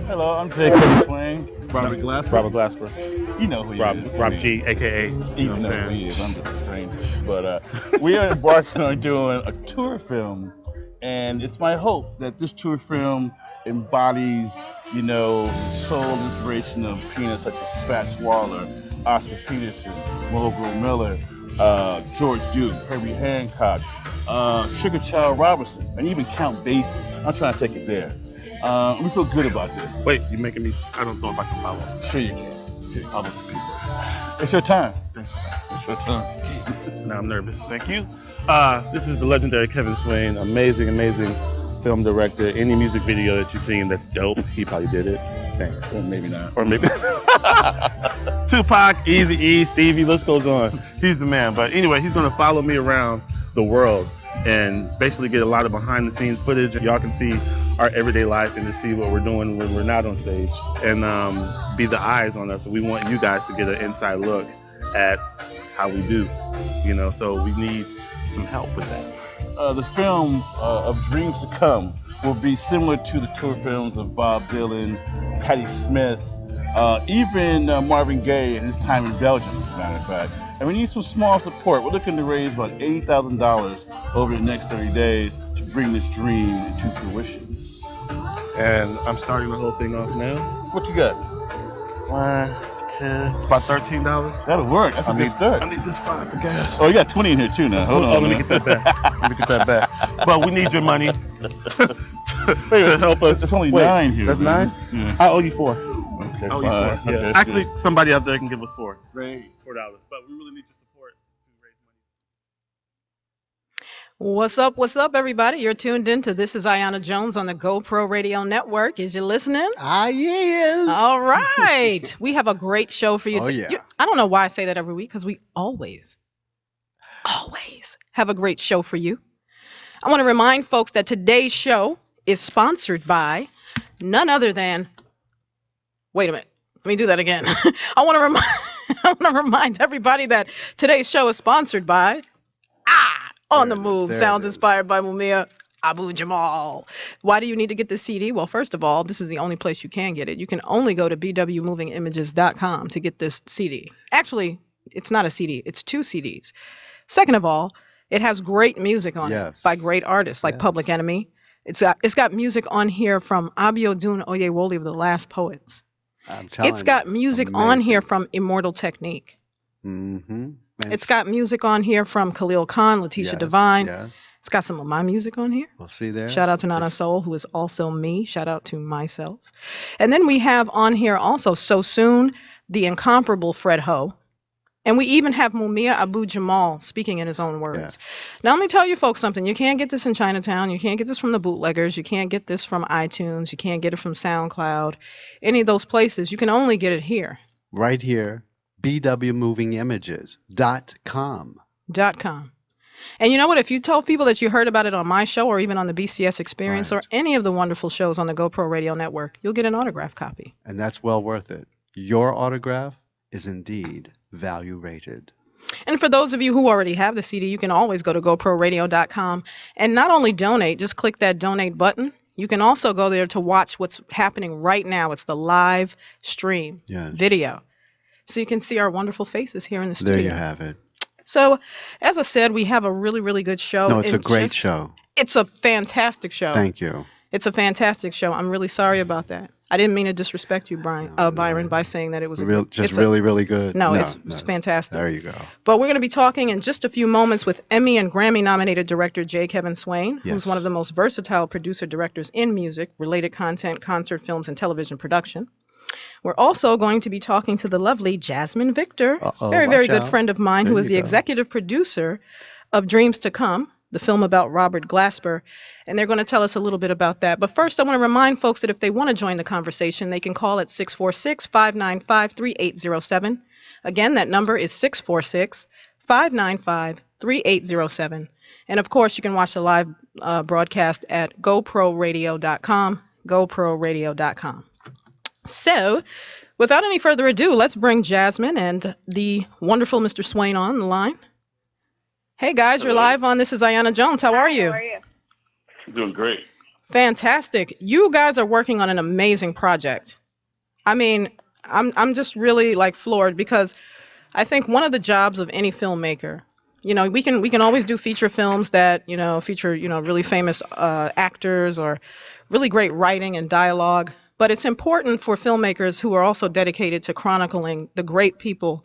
Hello, I'm Jacob Swain. Robert Glass. Robert Glasper. You know who he Rob is. Rob G, aka. You know Even what know I'm who he saying? is. I'm just a stranger. But we are embarking on doing a tour film, and it's my hope that this tour film embodies, the soul inspiration of pianists such as Fats Waller, Oscar Peterson, Mulgrew Miller, George Duke, Herbie Hancock, Sugar Child Robertson, and even Count Basie. I'm trying to take it there. We feel good about this. Wait, you're making me. I don't know if I can follow. Sure you can. Sure, all those people. It's your time. Thanks for that. It's your time. Now I'm nervous. Thank you. This is the legendary Kevin Swain. Amazing, amazing film director. Any music video that you've seen that's dope, he probably did it. Thanks. Or maybe not. Or maybe Tupac, Eazy-E, Stevie, list goes on. He's the man. But anyway, he's gonna follow me around the world and basically get a lot of behind the scenes footage. Y'all can see our everyday life and to see what we're doing when we're not on stage and be the eyes on us. We want you guys to get an inside look at how we do, so we need some help with that. The film of Dreams to Come will be similar to the tour films of Bob Dylan, Patti Smith, even Marvin Gaye and his time in Belgium, as a matter of fact. And we need some small support. We're looking to raise about $80,000 over the next 30 days to bring this dream into fruition. And I'm starting the whole thing off now. What you got? About $13. That'll work. That's a good start. I need this $5 for gas. Oh, you got 20 in here too now. Hold on. Let me get that back. Let me get that back. But we need your money to help us. It's only 9 here. That's man. 9? Yeah. I owe you 4. Okay, I owe you 4. fine. Yeah. Okay, Actually, good. somebody out there can give us 4. Great. $4. But we really need your support to raise money. What's up, everybody? You're tuned in to This Is Iyanna Jones on the GoPro Radio Network. Is you listening? Yes. All right. We have a great show for you. Oh, yeah. I don't know why I say that every week, because we always have a great show for you. I want to remind folks that today's show is sponsored by none other than, wait a minute, let me do that again. I want to remind everybody that today's show is sponsored by On the Move, sounds inspired by Mumia Abu Jamal. Why do you need to get the CD? Well, first of all, this is the only place you can get it. You can only go to bwmovingimages.com to get this CD. Actually, it's not a CD, it's 2 CDs. Second of all, it has great music on it by great artists like Public Enemy. It's got music on here from Abiodun Oyewole of the Last Poets. It's got music on here from Immortal Technique. Mm-hmm. It's got music on here from Khalil Khan, Letitia Devine. Yes. It's got some of my music on here. We'll see there. Shout out to Nana Soul, who is also me. Shout out to myself. And then we have on here also So Soon, the incomparable Fred Ho. And we even have Mumia Abu Jamal speaking in his own words. Yes. Now, let me tell you folks something. You can't get this in Chinatown. You can't get this from the bootleggers. You can't get this from iTunes. You can't get it from SoundCloud. Any of those places. You can only get it here. Right here. bwmovingimages.com. .com. And you know what? If you tell people that you heard about it on my show or even on the BCS Experience or any of the wonderful shows on the GoPro Radio Network, you'll get an autograph copy. And that's well worth it. Your autograph is indeed value rated. And for those of you who already have the CD, you can always go to GoProRadio.com and not only donate, just click that donate button. You can also go there to watch what's happening right now. It's the live stream video. So you can see our wonderful faces here in the studio. There you have it. So, as I said, we have a really, really good show. No, it's a great show. It's a fantastic show. Thank you. It's a fantastic show. I'm really sorry about that. I didn't mean to disrespect you, Byron, by saying that it was really, really good. No, it's fantastic. There you go. But we're going to be talking in just a few moments with Emmy and Grammy-nominated director J. Kevin Swain, who's one of the most versatile producer-directors in music, related content, concert films, and television production. We're also going to be talking to the lovely Jasmine Victor, very good friend of mine, who is the executive producer of Dreams to Come, the film about Robert Glasper, and they're going to tell us a little bit about that. But first, I want to remind folks that if they want to join the conversation, they can call at 646-595-3807. Again, that number is 646-595-3807. And of course, you can watch the live broadcast at GoProRadio.com, GoProRadio.com. So, without any further ado, let's bring Jasmine and the wonderful Mr. Swain on the line. Hey guys, you're live on This Is Iyanna Jones. How are you? Doing great. Fantastic. You guys are working on an amazing project. I mean, I'm just really like floored because I think one of the jobs of any filmmaker, we can always do feature films that feature really famous actors or really great writing and dialogue. But it's important for filmmakers who are also dedicated to chronicling the great people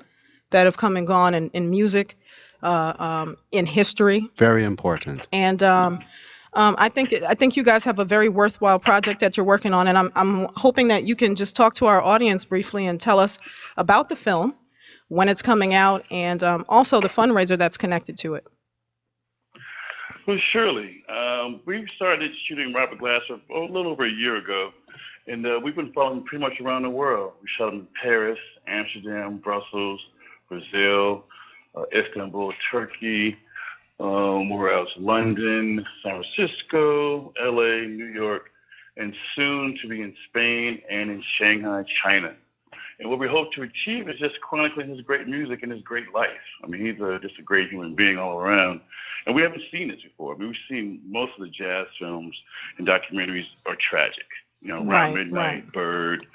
that have come and gone in music, in history, Very important. and I think you guys have a very worthwhile project that you're working on, and I'm hoping that you can just talk to our audience briefly and tell us about the film, when it's coming out, and also the fundraiser that's connected to it. Well, surely. We started shooting Robert Glasser a little over a year ago, and we've been following pretty much around the world. We shot him in Paris, Amsterdam, Brussels, Brazil, Istanbul, Turkey, where else? London, San Francisco, LA, New York, and soon to be in Spain and in Shanghai, China. And what we hope to achieve is just chronicling his great music and his great life. I mean, he's just a great human being all around. And we haven't seen this before. I mean, we've seen most of the jazz films and documentaries are tragic. Around Right, right. Midnight, Bird,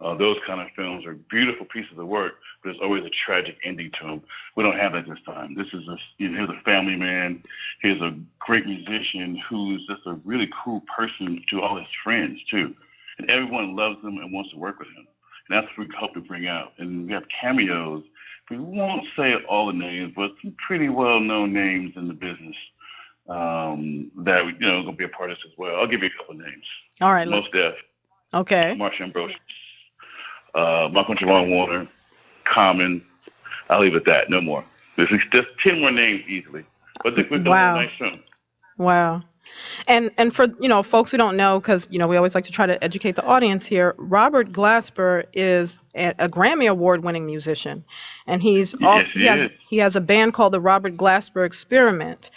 those kind of films are beautiful pieces of work, but there's always a tragic ending to them. We don't have that this time. This is here's a family man. Here's a great musician who's just a really cool person to all his friends too, and everyone loves him and wants to work with him. And that's what we hope to bring out. And we have cameos. We won't say all the names, but some pretty well-known names in the business that going to be a part of this as well. I'll give you a couple of names. All right. Most Def, Okay. Marsha Ambrosius, Michael Javon Warner, Common. I'll leave it at that. No more. There's just 10 more names easily. But we're doing a Wow. nice film. Wow. And for folks who don't know, because we always like to try to educate the audience here. Robert Glasper is a Grammy Award-winning musician, and he has a band called the Robert Glasper Experiment.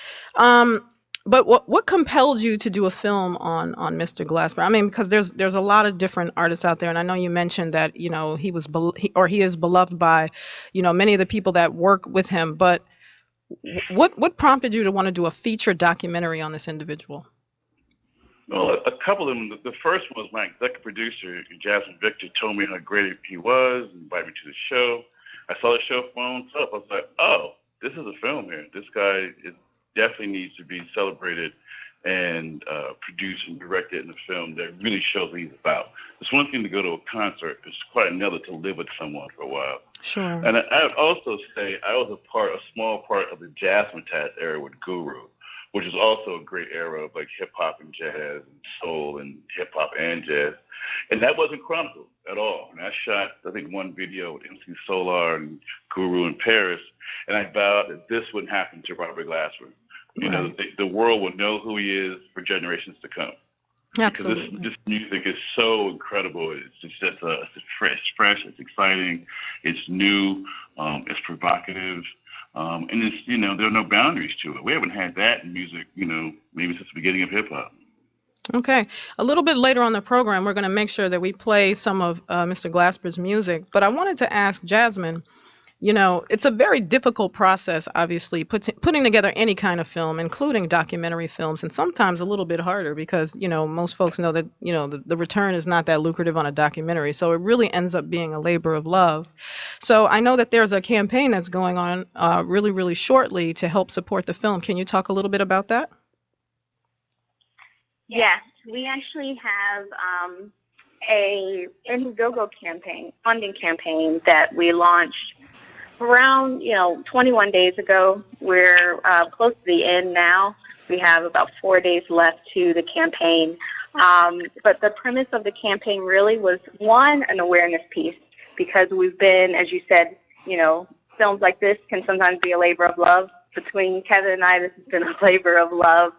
But what compelled you to do a film on Mr. Glasper? I mean, because there's a lot of different artists out there, and I know you mentioned that he is beloved by many of the people that work with him, but what prompted you to want to do a feature documentary on this individual? Well, a couple of them. The first one was my executive producer, Jasmine Victor, told me how great he was and invited me to the show. I saw the show phones up. I was like, oh, this is a film here. This guy definitely needs to be celebrated and produced and directed in a film that really shows what he's about. It's one thing to go to a concert. It's quite another to live with someone for a while. Sure. And I would also say I was a small part of the Jazzmatazz era with Guru, which is also a great era of like hip hop and jazz and soul and hip hop and jazz. And that wasn't chronicled at all. And I shot, I think, one video with MC Solar and Guru in Paris, and I vowed that this wouldn't happen to Robert Glasper. The world will know who he is for generations to come. Absolutely. Because this music is so incredible. It's fresh, it's exciting, it's new, it's provocative, and it's there are no boundaries to it. We haven't had that in music, maybe since the beginning of hip hop. Okay. A little bit later on the program, we're going to make sure that we play some of Mr. Glasper's music. But I wanted to ask Jasmine, it's a very difficult process, obviously, putting together any kind of film, including documentary films, and sometimes a little bit harder because, most folks know that, the return is not that lucrative on a documentary. So it really ends up being a labor of love. So I know that there's a campaign that's going on really, really shortly to help support the film. Can you talk a little bit about that? Yes, we actually have a Indiegogo funding campaign that we launched around 21 days ago. We're close to the end now. We have about 4 days left to the campaign. But the premise of the campaign really was, one, an awareness piece, because we've been, as you said, films like this can sometimes be a labor of love. Between Kevin and I, this has been a labor of love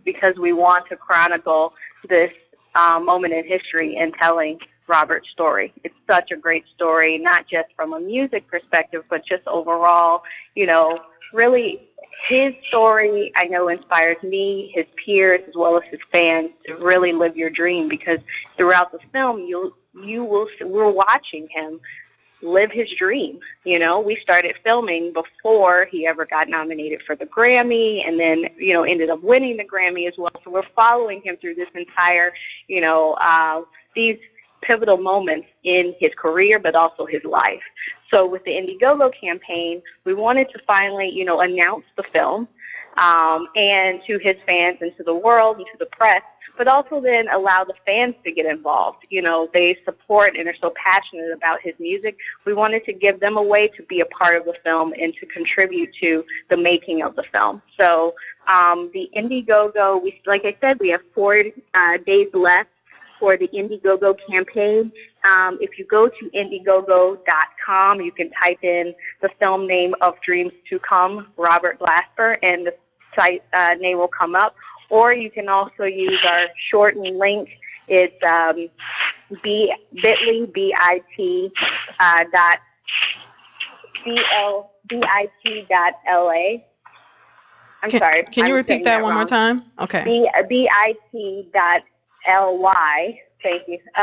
because we want to chronicle this moment in history and telling Robert's story. It's such a great story, not just from a music perspective, but just overall, really his story, I know, inspires me, his peers, as well as his fans to really live your dream, because throughout the film, we're watching him live his dream. You know, we started filming before he ever got nominated for the Grammy, and then, you know, ended up winning the Grammy as well. So we're following him through this entire, you know, these pivotal moments in his career, but also his life. So with the Indiegogo campaign, we wanted to finally, you know, announce the film, and to his fans and to the world and to the press, but also then allow the fans to get involved. You know, they support and are so passionate about his music. We wanted to give them a way to be a part of the film and to contribute to the making of the film. So the Indiegogo, like I said, we have 4 days left for the Indiegogo campaign. If you go to Indiegogo.com, you can type in the film name of Dreams to Come, Robert Glasper, and the site name will come up. Or you can also use our shortened link. It's bit.ly, bit, bit.la. I'm sorry. Can you repeat that one more time? Okay. bit.ly, thank you, /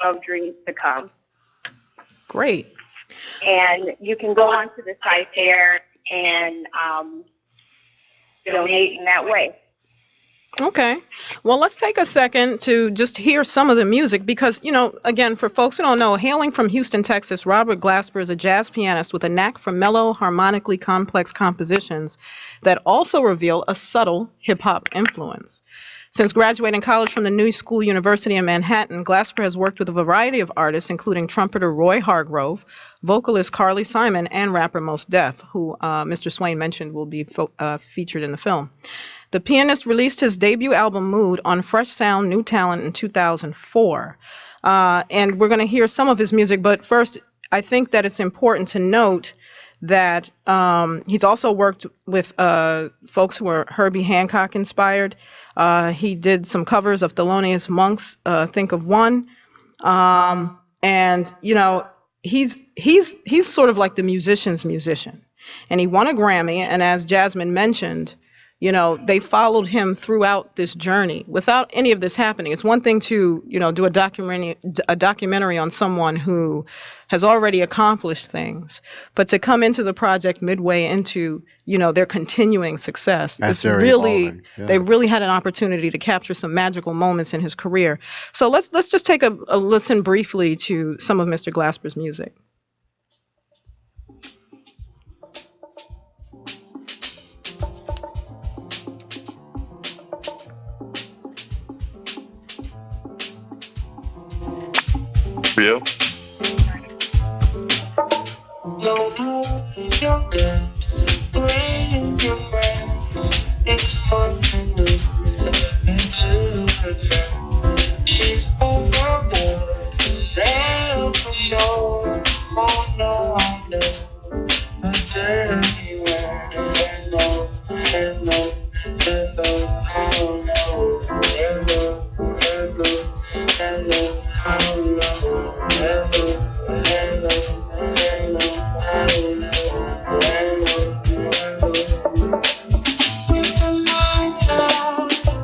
of Dreams to Come. Great. And you can go onto the site there and donate in that way. Okay. Well, let's take a second to just hear some of the music because, you know, again, for folks who don't know, hailing from Houston, Texas, Robert Glasper is a jazz pianist with a knack for mellow, harmonically complex compositions that also reveal a subtle hip-hop influence. Since graduating college from the New School University in Manhattan, Glasper has worked with a variety of artists, including trumpeter Roy Hargrove, vocalist Carly Simon, and rapper Mos Def, who Mr. Swain mentioned will be featured in the film. The pianist released his debut album, Mood, on Fresh Sound New Talent in 2004. And we're going to hear some of his music, but first, I think that it's important to note that he's also worked with folks who are Herbie Hancock inspired. He did some covers of Thelonious Monk's Think of One. And, you know, he's sort of like the musician's musician. And he won a Grammy, and as Jasmine mentioned, you know, they followed him throughout this journey without any of this happening. It's one thing to, you know, do a documentary on someone who has already accomplished things, but to come into the project midway into, you know, their continuing success, it's really, they really had an opportunity to capture some magical moments in his career. So let's just take a listen briefly to some of Mr. Glasper's music. Real. It's fun to lose and to pretend she's overboard, sail for shore. Oh no, I know a dirty word. Hello, hello, hello, how low, hello, hello, hello, how low, hello, hello, hello, how low,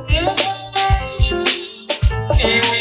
hello, hello.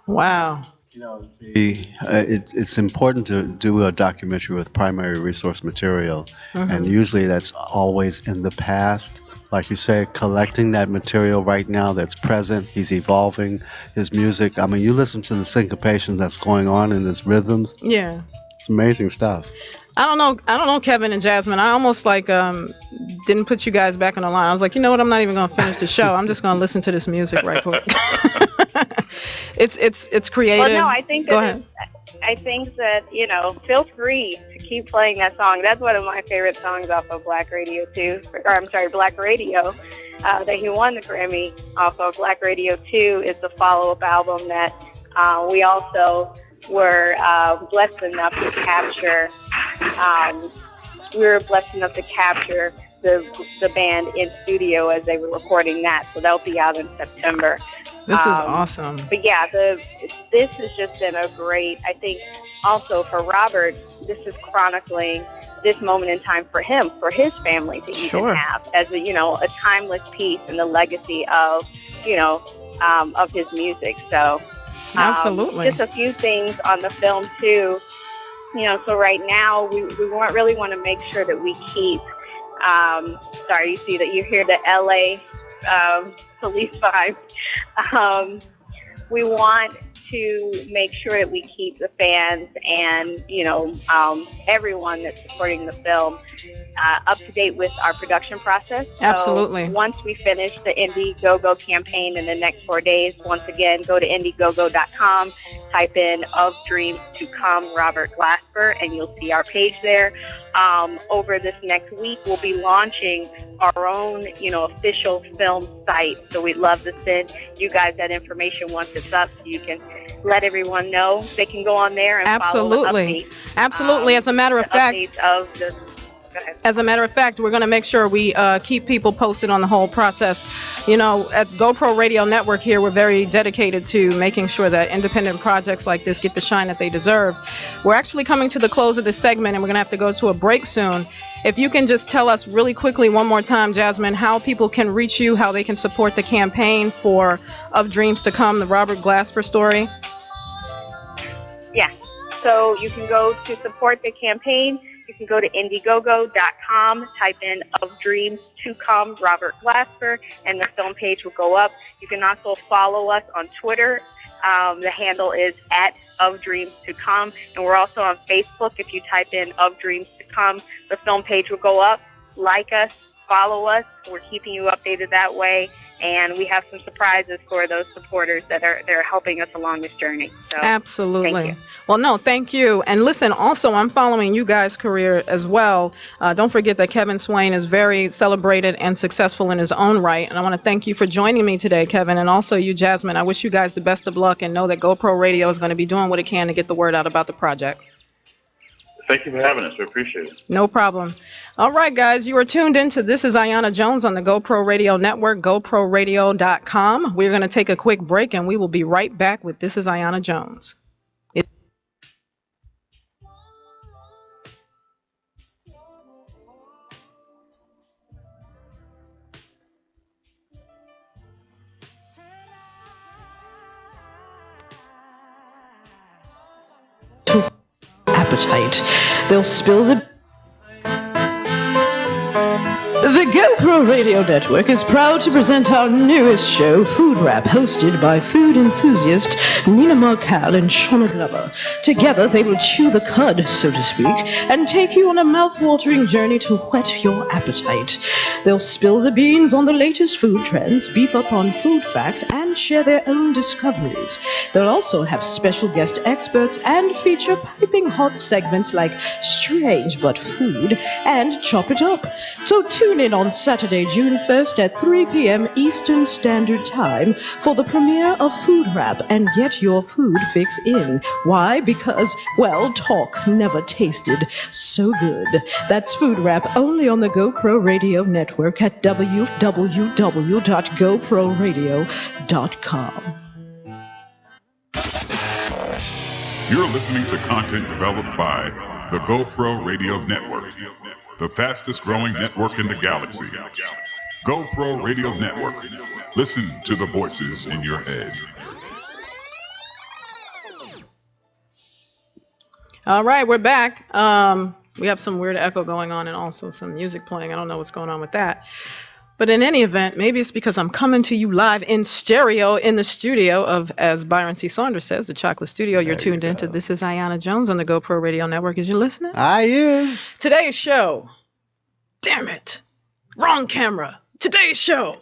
Wow. You know, it's important to do a documentary with primary resource material, and usually that's always in the past. Like you say, collecting that material right now that's present. He's evolving his music. I mean, you listen to the syncopation that's going on in his rhythms. Yeah. It's amazing stuff. I don't know, Kevin and Jasmine. I almost like didn't put you guys back on the line. I was like, you know what? I'm not even going to finish the show. I'm just going to listen to this music right quick. It's creative. Well, no, I think Go ahead. I think that, you know, feel free to keep playing that song. That's one of my favorite songs off of Black Radio 2, or I'm sorry, Black Radio, that he won the Grammy off of. Black Radio 2 is the follow-up album that we also were blessed enough to capture. We were blessed enough to capture the band in studio as they were recording that, so that'll be out in September. This is awesome. But yeah, this has just been a great. I think also for Robert, this is chronicling this moment in time for him, for his family to even have as a timeless piece in the legacy of of his music. So absolutely, just a few things on the film too. So right now we really want to make sure that we keep. Sorry, you see that you hear the LA police vibe. We want to make sure that we keep the fans and everyone that's supporting the film up to date with our production process. Absolutely. So once we finish the Indiegogo campaign in the next 4 days, once again, go to Indiegogo.com, type in Of Dreams to Come Robert Glasper, and you'll see our page there. Over this next week, we'll be launching our own, official film site. So we'd love to send you guys that information once it's up so you can let everyone know. They can go on there and follow the updates. Absolutely. As a matter of fact, As a matter of fact, we're going to make sure we keep people posted on the whole process. At GoPro Radio Network here, we're very dedicated to making sure that independent projects like this get the shine that they deserve. We're actually coming to the close of this segment, and we're going to have to go to a break soon. If you can just tell us really quickly one more time, Jasmine, how people can reach you, how they can support the campaign for Of Dreams to Come, the Robert Glasper story. Yeah. So you can go to support the campaign. You can go to Indiegogo.com, type in Of Dreams to Come Robert Glasper, and the film page will go up. You can also follow us on Twitter. The handle is @Of Dreams to Come, and we're also on Facebook. If you type in Of Dreams to Come, the film page will go up. Like us, follow us. We're keeping you updated that way. And we have some surprises for those supporters that are helping us along this journey. So, absolutely. Thank you. Well, no, thank you. And listen, also, I'm following you guys' career as well. Don't forget that Kevin Swain is very celebrated and successful in his own right. And I want to thank you for joining me today, Kevin, and also you, Jasmine. I wish you guys the best of luck and know that GoPro Radio is going to be doing what it can to get the word out about the project. Thank you for having us. We appreciate it. No problem. All right, guys, you are tuned into This Is Iyanna Jones on the GoPro Radio Network, GoProRadio.com. We're going to take a quick break, and we will be right back with This Is Iyanna Jones. Appetite. They'll spill the GoPro Radio Network is proud to present our newest show, Food Rap, hosted by food enthusiast Nina Markal and Shauna Glover. Together, they will chew the cud, so to speak, and take you on a mouth-watering journey to whet your appetite. They'll spill the beans on the latest food trends, beef up on food facts, and share their own discoveries. They'll also have special guest experts and feature piping hot segments like Strange But Food and Chop It Up. So tune in on Saturday, June 1st at 3 p.m. Eastern Standard Time for the premiere of Food Rap and get your food fix in. Why? Because, well, talk never tasted so good. That's Food Rap only on the GoPro Radio Network at www.goproradio.com. You're listening to content developed by the GoPro Radio Network, the fastest growing network in the galaxy. GoPro Radio Network. Listen to the voices in your head. All right, we're back. We have some weird echo going on and also some music playing. I don't know what's going on with that. But in any event, maybe it's because I'm coming to you live in stereo in the studio of, as Byron C. Saunders says, the Chocolate Studio. You're tuned into This Is Iyanna Jones on the GoPro Radio Network. Is you listening? I is. Today's show. Damn it. Wrong camera. Today's show.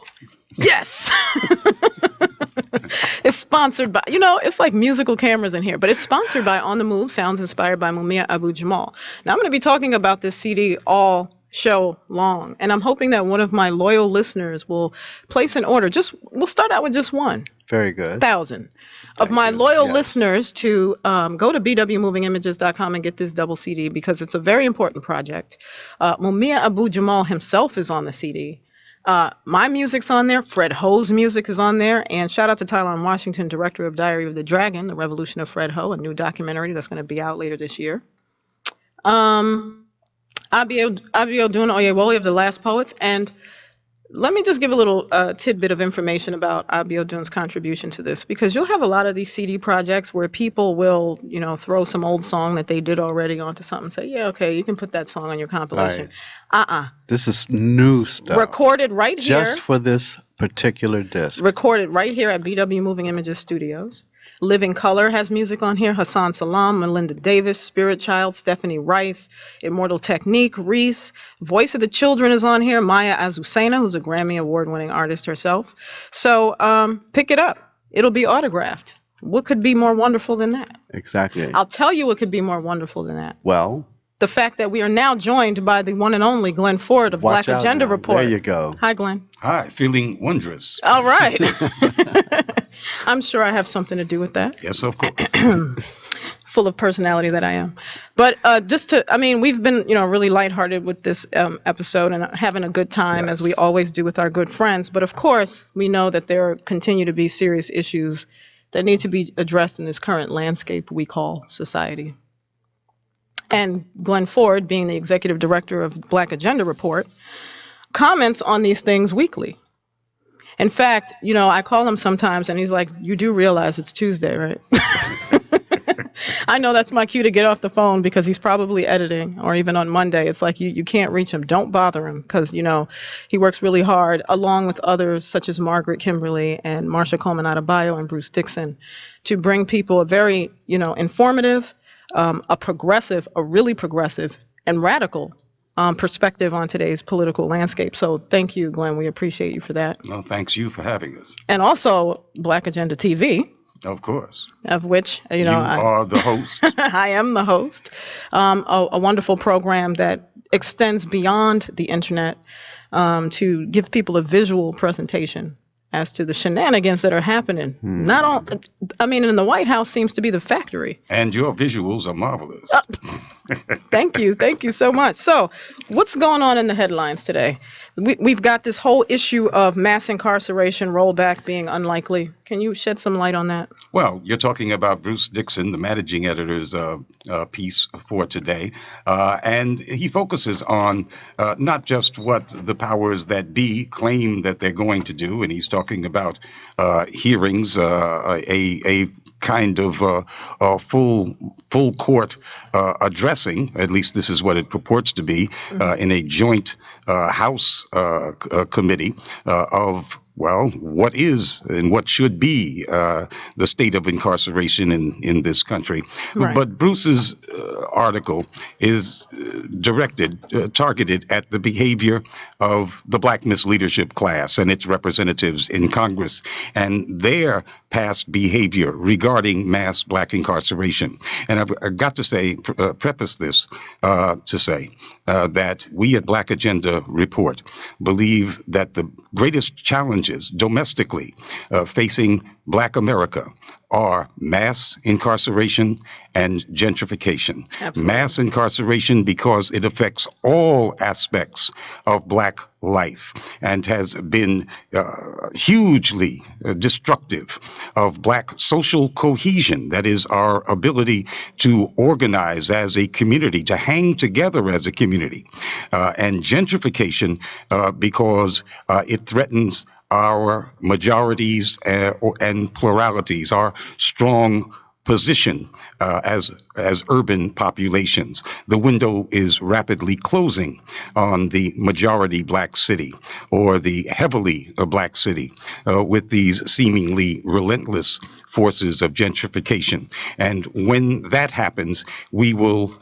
Yes. It's sponsored by, it's like musical cameras in here, but it's sponsored by On the Move, sounds inspired by Mumia Abu Jamal. Now I'm going to be talking about this CD all show long, and I'm hoping that one of my loyal listeners will place an order. We'll start out with just one. Very good. 1,000 of my loyal listeners to go to bwmovingimages.com and get this double CD because it's a very important project. Mumia Abu Jamal himself is on the CD. My music's on there. Fred Ho's music is on there. And shout out to Tylon Washington, director of Diary of the Dragon, The Revolution of Fred Ho, a new documentary that's going to be out later this year. Abio Duna Oyewole of The Last Poets. And let me just give a little tidbit of information about Abio Dune's contribution to this, because you'll have a lot of these CD projects where people will, throw some old song that they did already onto something and say, yeah, okay, you can put that song on your compilation. Right. This is new stuff. Recorded right here. Just for this particular disc. Recorded right here at BW Moving Images Studios. Living Color has music on here. Hassan Salam, Melinda Davis, Spirit Child, Stephanie Rice, Immortal Technique, Reese. Voice of the Children is on here. Maya Azucena, who's a Grammy Award-winning artist herself. So pick it up. It'll be autographed. What could be more wonderful than that? Exactly. I'll tell you what could be more wonderful than that. Well, the fact that we are now joined by the one and only Glenn Ford of Black Agenda Report. There you go. Hi, Glenn. Hi, feeling wondrous. All right. I'm sure I have something to do with that. Yes, of course. Full of personality that I am. But we've been, really lighthearted with this episode and having a good time, as we always do with our good friends. But of course, we know that there continue to be serious issues that need to be addressed in this current landscape we call society. And Glenn Ford, being the executive director of Black Agenda Report, comments on these things weekly. In fact, I call him sometimes and he's like, you do realize it's Tuesday, right? I know that's my cue to get off the phone, because he's probably editing, or even on Monday. It's like, you can't reach him. Don't bother him, because, he works really hard, along with others such as Margaret Kimberly and Marsha Coleman Adebayo and Bruce Dixon, to bring people a very, informative, a really progressive and radical perspective on today's political landscape. So thank you, Glenn. We appreciate you for that. Well, thanks you for having us. And also Black Agenda TV. Of course. Of which, you are the host. I am the host. A wonderful program that extends beyond the internet to give people a visual presentation as to the shenanigans that are happening. Not all, in the White House seems to be the factory. And your visuals are marvelous. Thank you so much. So, what's going on in the headlines today? We've got this whole issue of mass incarceration rollback being unlikely. Can you shed some light on that? Well, you're talking about Bruce Dixon, the managing editor's piece for today. And he focuses on not just what the powers that be claim that they're going to do, and he's talking about hearings, a kind of full court addressing, at least this is what it purports to be, in a joint House committee of, well, what is and what should be the state of incarceration in this country. Right. But Bruce's article is targeted at the behavior of the Black misleadership class and its representatives in Congress and their past behavior regarding mass Black incarceration. And I've got to say, preface this to say that we at Black Agenda Report believe that the greatest challenges domestically facing Black America are mass incarceration and gentrification. Absolutely. Mass incarceration because it affects all aspects of Black life and has been hugely destructive of Black social cohesion. That is our ability to organize as a community, to hang together as a community. And gentrification because it threatens our majorities and pluralities, our strong position as urban populations. The window is rapidly closing on the majority Black city or the heavily Black city with these seemingly relentless forces of gentrification. And when that happens, we will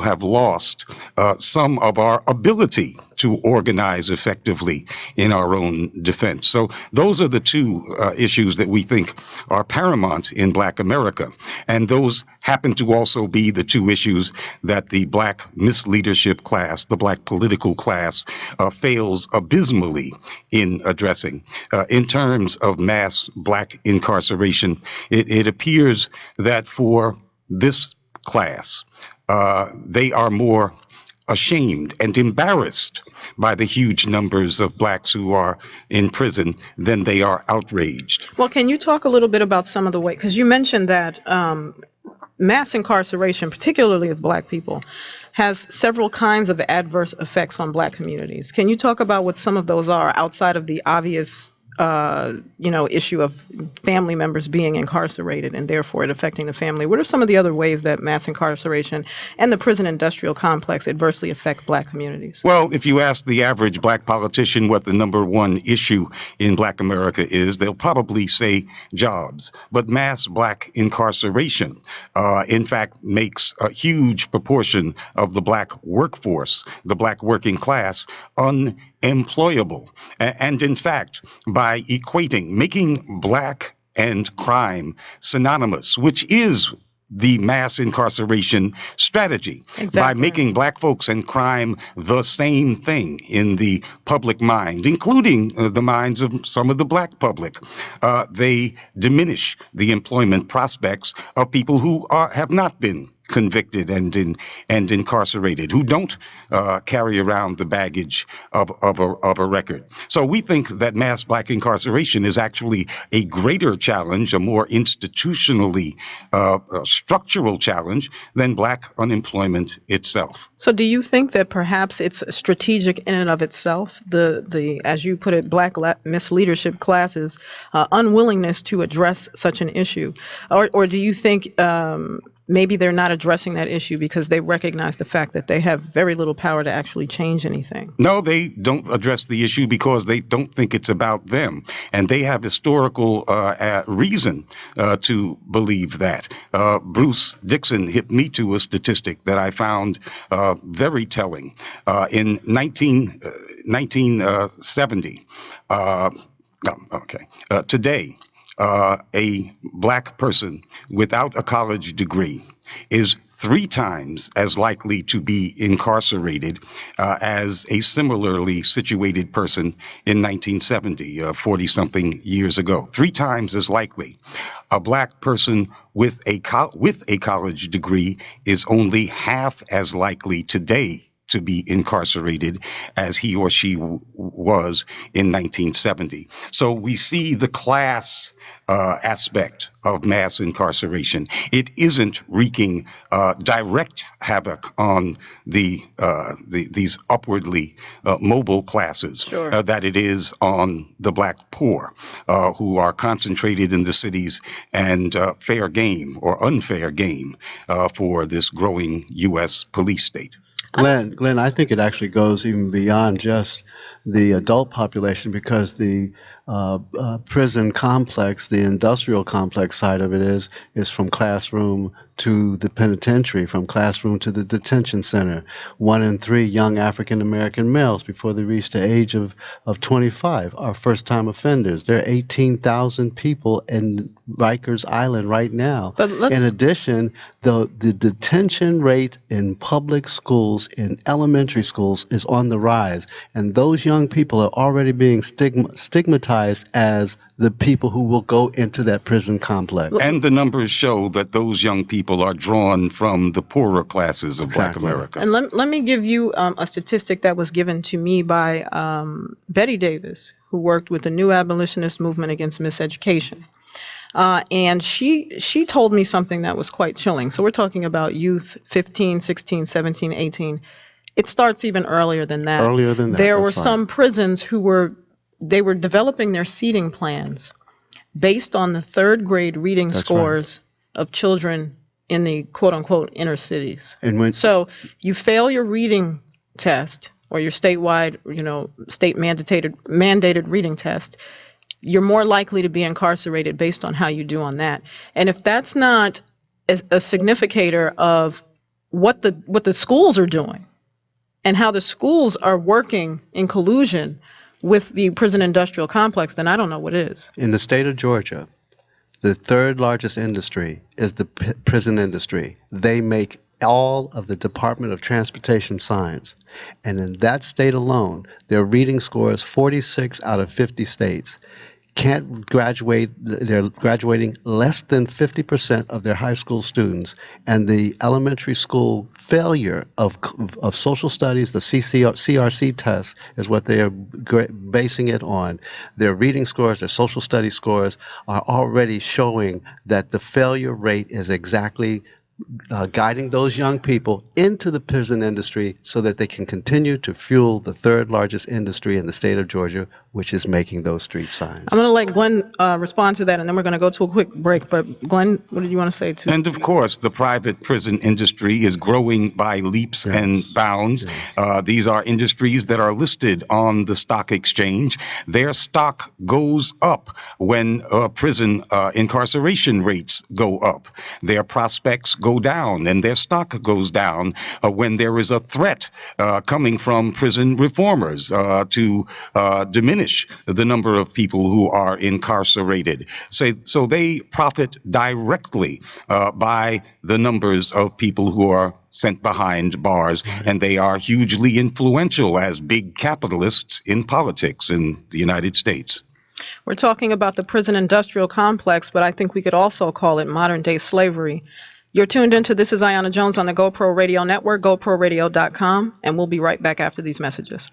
have lost some of our ability to organize effectively in our own defense. So those are the two issues that we think are paramount in Black America. And those happen to also be the two issues that the Black misleadership class, the Black political class, fails abysmally in addressing. In terms of mass Black incarceration, it appears that for this class, they are more ashamed and embarrassed by the huge numbers of blacks who are in prison than they are outraged. Well, can you talk a little bit about some of the way, because you mentioned that mass incarceration, particularly of black people, has several kinds of adverse effects on black communities. Can you talk about what some of those are outside of the obvious, issue of family members being incarcerated and therefore it affecting the family? What are some of the other ways that mass incarceration and the prison industrial complex adversely affect black communities? Well, if you ask the average black politician what the number one issue in black America is, they'll probably say jobs. But mass black incarceration, in fact, makes a huge proportion of the black workforce, the black working class, unemployable. And in fact, by making black and crime synonymous, which is the mass incarceration strategy. Exactly. By making black folks and crime the same thing in the public mind, including the minds of some of the black public, they diminish the employment prospects of people who have not been convicted and incarcerated, who don't carry around the baggage of a record. So we think that mass black incarceration is actually a greater challenge, a more institutionally structural challenge than black unemployment itself. So do you think that perhaps it's strategic in and of itself, the as you put it, black misleadership classes' unwillingness to address such an issue? Or do you think maybe they're not addressing that issue because they recognize the fact that they have very little power to actually change anything? No, they don't address the issue because they don't think it's about them. And they have historical reason to believe that. Bruce Dixon hit me to a statistic that I found very telling. In 1970, today, a black person without a college degree is 3 times as likely to be incarcerated as a similarly situated person in 1970, 40-something years ago. 3 times as likely. A black person with a college degree is only half as likely today to be incarcerated as he or she was in 1970. So we see the class aspect of mass incarceration. It isn't wreaking direct havoc on these upwardly mobile classes. Sure. That it is on the black poor who are concentrated in the cities and fair game or unfair game for this growing U.S. police state. Glenn, I think it actually goes even beyond just the adult population, because the prison complex, the industrial complex side of it is from classroom to the penitentiary, from classroom to the detention center. 1 in 3 young African American males before they reach the age of 25 are first-time offenders. There are 18,000 people in Rikers Island right now. In addition, the detention rate in public schools, in elementary schools, is on the rise, and those young people are already being stigmatized as the people who will go into that prison complex. And the numbers show that those young people are drawn from the poorer classes of Black America. And let me give you a statistic that was given to me by Betty Davis, who worked with the New Abolitionist Movement against miseducation. And she told me something that was quite chilling. So we're talking about youth 15, 16, 17, 18. It starts even earlier than that. Earlier than that. There were some prisons who were developing their seating plans based on the 3rd grade reading scores of children in the quote unquote inner cities. So you fail your reading test or your statewide, state mandated reading test, you're more likely to be incarcerated based on how you do on that. And if that's not a significator of what the schools are doing and how the schools are working in collusion with the prison industrial complex, then I don't know what is. In the state of Georgia, the 3rd largest industry is the prison industry. They make all of the Department of Transportation signs. And in that state alone, their reading score is 46 out of 50 states. can't graduate. They're graduating less than 50% of their high school students, and the elementary school failure of social studies, the CRC test, is what they are basing it on. Their reading scores, their social studies scores are already showing that the failure rate is exactly guiding those young people into the prison industry so that they can continue to fuel the third largest industry in the state of Georgia, which is making those street signs. I'm going to let Glenn respond to that, and then we're going to go to a quick break. But Glenn, what did you want to say to? And of course, the private prison industry is growing by leaps and bounds. These are industries that are listed on the stock exchange. Their stock goes up when prison incarceration rates go up. Their prospects go down, and their stock goes down when there is a threat coming from prison reformers to diminish the number of people who are incarcerated. So they profit directly by the numbers of people who are sent behind bars, and they are hugely influential as big capitalists in politics in the United States. We're talking about the prison industrial complex, but I think we could also call it modern day slavery. You're tuned into This Is Iyanna Jones on the GoPro Radio Network, GoProRadio.com, and we'll be right back after these messages.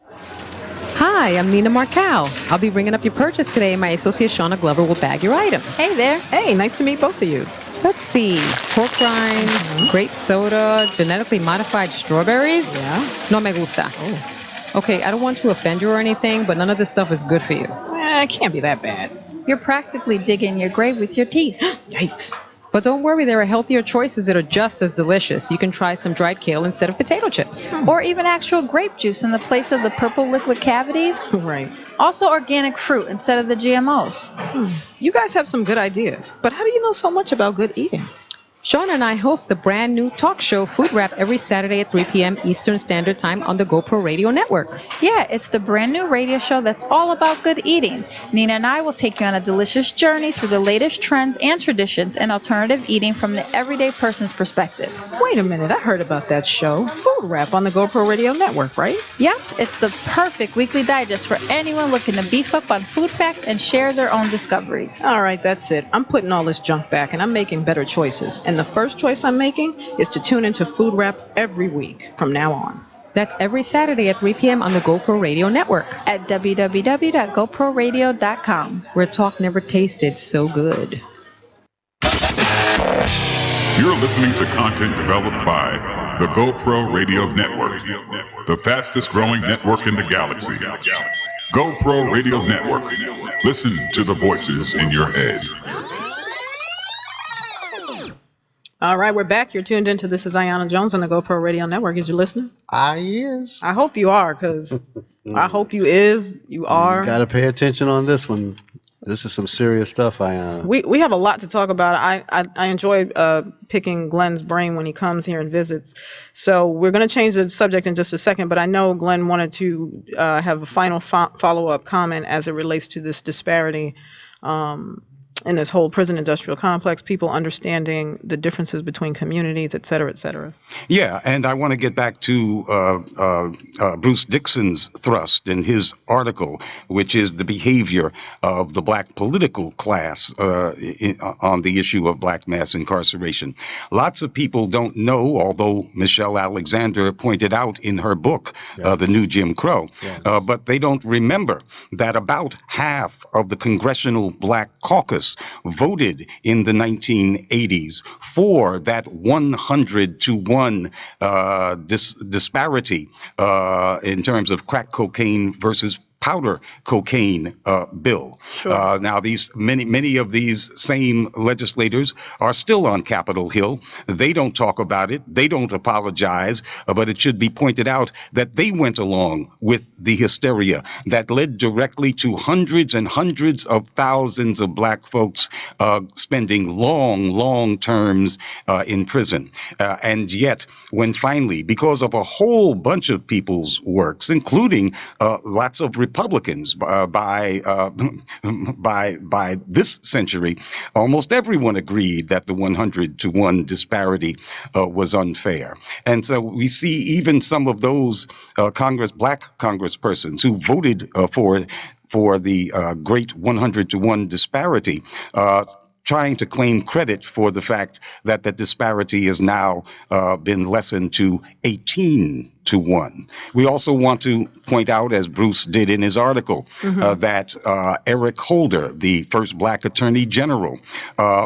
Hi, I'm Nina Marcal. I'll be bringing up your purchase today, and my associate Shauna Glover will bag your items. Hey there. Hey, nice to meet both of you. Let's see. Pork rinds, grape soda, genetically modified strawberries. Yeah. No me gusta. Oh. Okay, I don't want to offend you or anything, but none of this stuff is good for you. It can't be that bad. You're practically digging your grave with your teeth. Yikes. But don't worry, there are healthier choices that are just as delicious. You can try some dried kale instead of potato chips. Or even actual grape juice in the place of the purple liquid cavities. Right. Also organic fruit instead of the GMOs. You guys have some good ideas, but how do you know so much about good eating? Sean and I host the brand new talk show Food Wrap every Saturday at 3 p.m. Eastern Standard Time on the GoPro Radio Network. Yeah, it's the brand new radio show that's all about good eating. Nina and I will take you on a delicious journey through the latest trends and traditions in alternative eating from the everyday person's perspective. Wait a minute, I heard about that show. Food Wrap on the GoPro Radio Network, right? Yep, it's the perfect weekly digest for anyone looking to beef up on food facts and share their own discoveries. All right, that's it. I'm putting all this junk back and I'm making better choices. And the first choice I'm making is to tune into Food Wrap every week from now on. That's every Saturday at 3 p.m. on the GoPro Radio Network. At www.goproradio.com. Where talk never tasted so good. You're listening to content developed by the GoPro Radio Network, the fastest growing network in the galaxy. GoPro Radio Network. Listen to the voices in your head. All right, we're back. You're tuned into This Is Iyanna Jones on the GoPro Radio Network. Is you listening? I is. I hope you are, because I hope you is. You are. You got to pay attention on this one. This is some serious stuff, Iyanna. We have a lot to talk about. I enjoy picking Glenn's brain when he comes here and visits. So we're going to change the subject in just a second, but I know Glenn wanted to have a final follow-up comment as it relates to this disparity in this whole prison industrial complex, people understanding the differences between communities, et cetera, et cetera. Yeah, and I want to get back to Bruce Dixon's thrust in his article, which is the behavior of the black political class on the issue of black mass incarceration. Lots of people don't know, although Michelle Alexander pointed out in her book, The New Jim Crow, but they don't remember that about half of the Congressional Black Caucus voted in the 1980s for that 100-to-1 disparity in terms of crack cocaine versus powder cocaine bill. Sure. Now, many of these same legislators are still on Capitol Hill. They don't talk about it. They don't apologize. But it should be pointed out that they went along with the hysteria that led directly to hundreds and hundreds of thousands of black folks spending long terms in prison. And yet, when finally, because of a whole bunch of people's works, including lots of Republicans by this century, almost everyone agreed that the 100-to-1 disparity was unfair. And so we see even some of those black congresspersons who voted for the great 100-to-1 disparity, trying to claim credit for the fact that the disparity has now been lessened to 18-to-1. We also want to point out, as Bruce did in his article, that Eric Holder, the first black attorney general,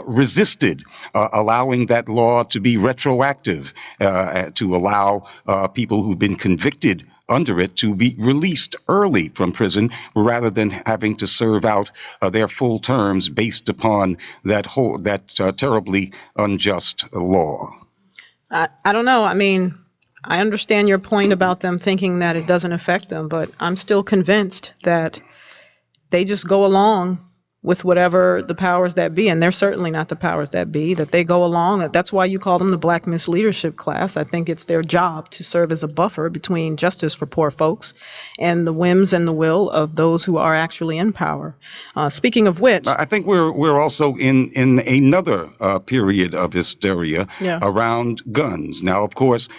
resisted allowing that law to be retroactive, to allow people who've been convicted under it to be released early from prison rather than having to serve out their full terms based upon that terribly unjust law. I don't know. I mean, I understand your point about them thinking that it doesn't affect them, but I'm still convinced that they just go along with whatever the powers that be, and they're certainly not the powers that be, that they go along. That's why you call them the Black Misleadership class. I think it's their job to serve as a buffer between justice for poor folks and the whims and the will of those who are actually in power. Speaking of which, I think we're also in another period of hysteria around guns. Now, of course,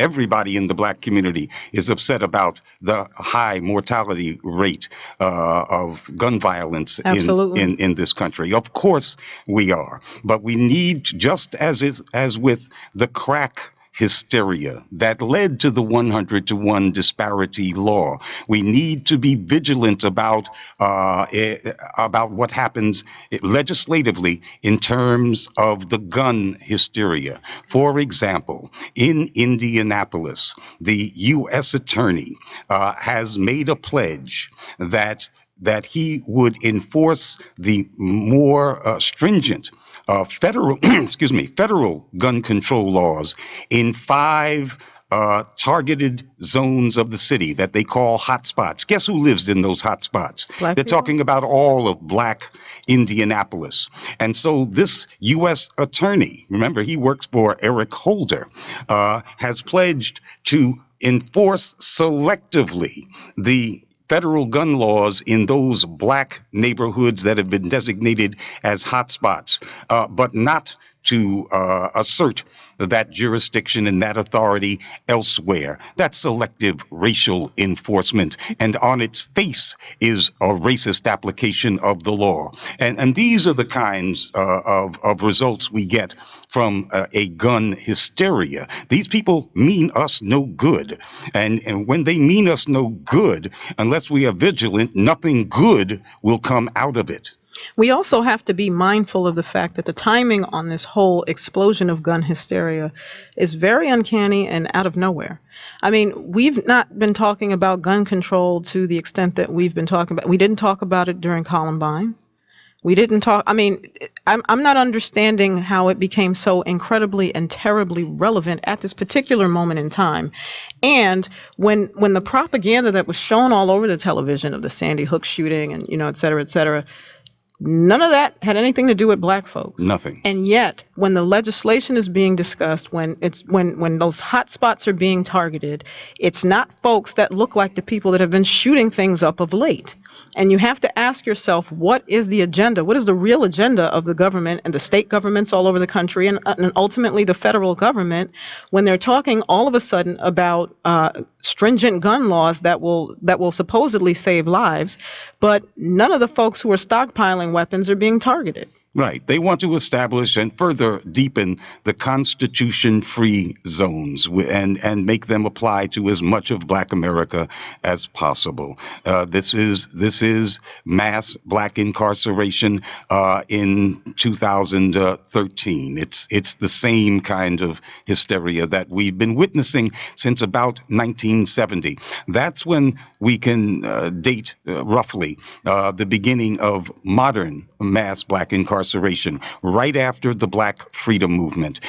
everybody in the black community is upset about the high mortality rate of gun violence in this country. Of course we are. But we need, just as with the crack hysteria that led to the 100-to-1 disparity law, we need to be vigilant about what happens legislatively in terms of the gun hysteria. For example, in Indianapolis, the U.S. attorney has made a pledge that he would enforce the more stringent federal gun control laws in 5 targeted zones of the city that they call hotspots. Guess who lives in those hotspots? They're talking about all of black Indianapolis. And so this U.S. attorney, remember, he works for Eric Holder, has pledged to enforce selectively the federal gun laws in those black neighborhoods that have been designated as hotspots, but not to assert that jurisdiction and that authority elsewhere. That's selective racial enforcement, and on its face is a racist application of the law. And these are the kinds of results we get from a gun hysteria. These people mean us no good. And when they mean us no good, unless we are vigilant, nothing good will come out of it. We also have to be mindful of the fact that the timing on this whole explosion of gun hysteria is very uncanny and out of nowhere. I mean, we've not been talking about gun control to the extent that we've been talking about. We didn't talk about it during Columbine. We didn't talk. I mean, I'm not understanding how it became so incredibly and terribly relevant at this particular moment in time. And when the propaganda that was shown all over the television of the Sandy Hook shooting and, et cetera, none of that had anything to do with black folks. Nothing. And yet, when the legislation is being discussed, when those hot spots are being targeted, it's not folks that look like the people that have been shooting things up of late. And you have to ask yourself, what is the agenda? What is the real agenda of the government and the state governments all over the country and ultimately the federal government when they're talking all of a sudden about stringent gun laws that will supposedly save lives, but none of the folks who are stockpiling weapons are being targeted? Right. They want to establish and further deepen the Constitution-free zones and make them apply to as much of Black America as possible. This is mass Black incarceration in 2013. It's the same kind of hysteria that we've been witnessing since about 1970. That's when we can date roughly the beginning of modern mass Black incarceration incarceration, right after the Black Freedom Movement.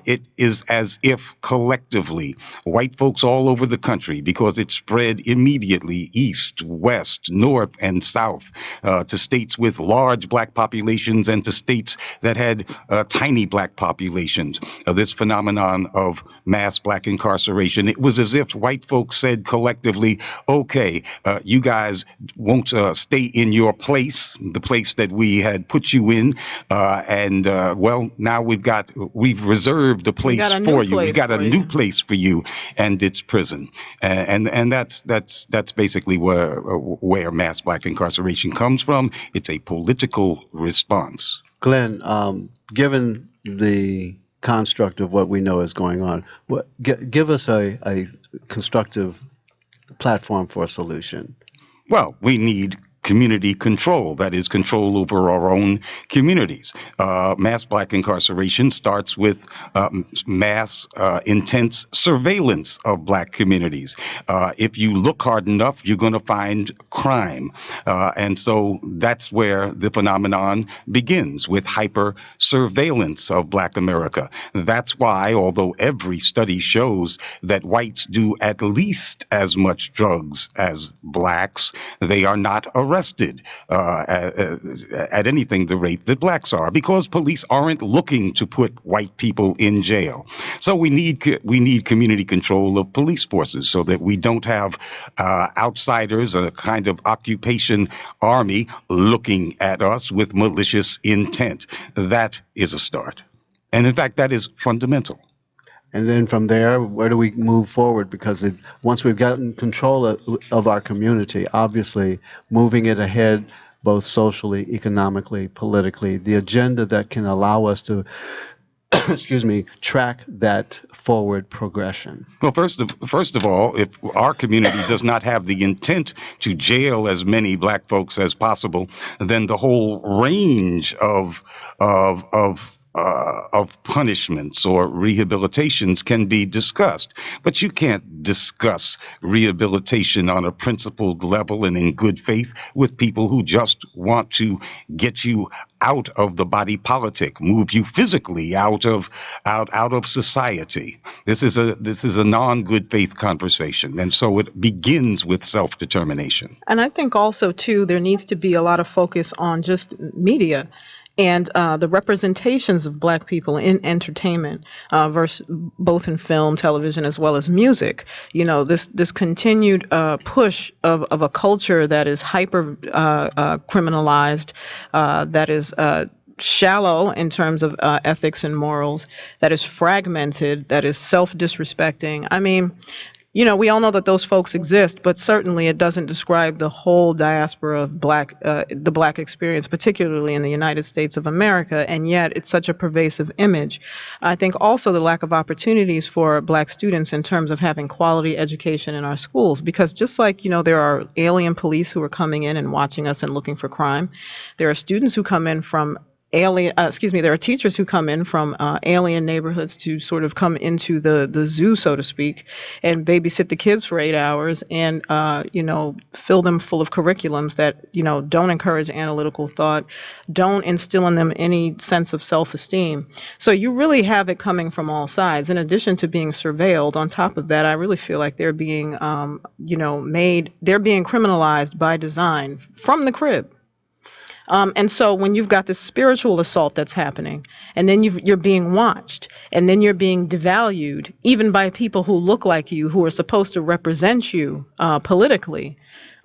It is as if collectively white folks all over the country, because it spread immediately east, west, north, and south, to states with large black populations and to states that had tiny black populations. This phenomenon of mass black incarceration, it was as if white folks said collectively, okay, you guys won't stay in your place, the place that we had put you in, and well, now we've reserved a place for you. We got a new place for you, and it's prison. And that's basically where mass black incarceration comes from. It's a political response. Glenn, given the construct of what we know is going on, give us a constructive platform for a solution. Well, we need community control, that is, control over our own communities. Mass black incarceration starts with mass, intense surveillance of black communities. If you look hard enough, you're going to find crime. And so that's where the phenomenon begins, with hyper surveillance of black America. That's why, although every study shows that whites do at least as much drugs as blacks, they are not arrested at anything the rate that blacks are, because police aren't looking to put white people in jail. So we need community control of police forces so that we don't have outsiders, a kind of occupation army looking at us with malicious intent. That is a start. And in fact, that is fundamental. And then from there, where do we move forward? Because once we've gotten control of our community, obviously moving it ahead, both socially, economically, politically, the agenda that can allow us to, track that forward progression. Well, first of all, if our community does not have the intent to jail as many black folks as possible, then the whole range of punishments or rehabilitations can be discussed. But you can't discuss rehabilitation on a principled level and in good faith with people who just want to get you out of the body politic, move you physically out of society. This is a non-good faith conversation, and so it begins with self-determination. And I think also too, there needs to be a lot of focus on just media and the representations of black people in entertainment, versus both in film, television, as well as music. You know, this continued push of a culture that is hyper criminalized, that is shallow in terms of ethics and morals, that is fragmented, that is self-disrespecting. I mean, you know, we all know that those folks exist, but certainly it doesn't describe the whole diaspora of the black experience, particularly in the United States of America, and yet it's such a pervasive image. I think also the lack of opportunities for black students in terms of having quality education in our schools, because just like, you know, there are alien police who are coming in and watching us and looking for crime, there are students who come in from there are teachers who come in from alien neighborhoods to sort of come into the zoo, so to speak, and babysit the kids for 8 hours and, fill them full of curriculums that, don't encourage analytical thought, don't instill in them any sense of self-esteem. So you really have it coming from all sides. In addition to being surveilled, on top of that, I really feel like they're being, they're being criminalized by design from the crib. And so when you've got this spiritual assault that's happening, and then you're being watched, and then you're being devalued, even by people who look like you, who are supposed to represent you politically,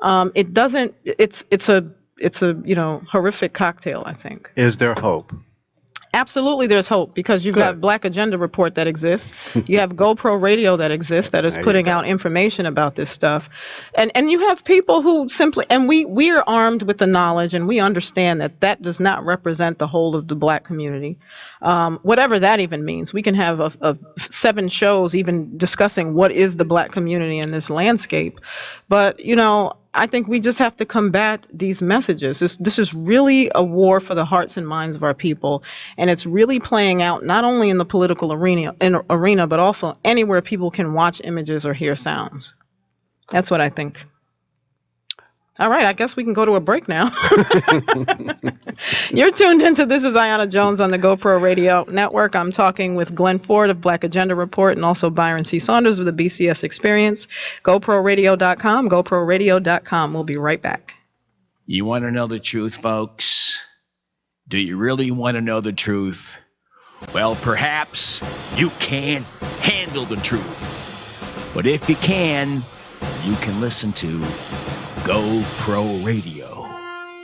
it's a horrific cocktail, I think. Is there hope? Absolutely, there's hope, because you've got Black Agenda Report that exists. You have GoPro Radio that exists, that is putting out information about this stuff. And you have people who simply, and we are armed with the knowledge, and we understand that does not represent the whole of the black community. Whatever that even means. We can have 7 shows even discussing what is the black community in this landscape. But, I think we just have to combat these messages. This is really a war for the hearts and minds of our people, and it's really playing out not only in the political arena, but also anywhere people can watch images or hear sounds. That's what I think. All right, I guess we can go to a break now. You're tuned into This Is Iyanna Jones on the GoPro Radio Network. I'm talking with Glenn Ford of Black Agenda Report and also Byron C. Saunders of the BCS Experience. GoProRadio.com, GoProRadio.com. We'll be right back. You want to know the truth, folks? Do you really want to know the truth? Well, perhaps you can't handle the truth. But if you can listen to GoPro Radio.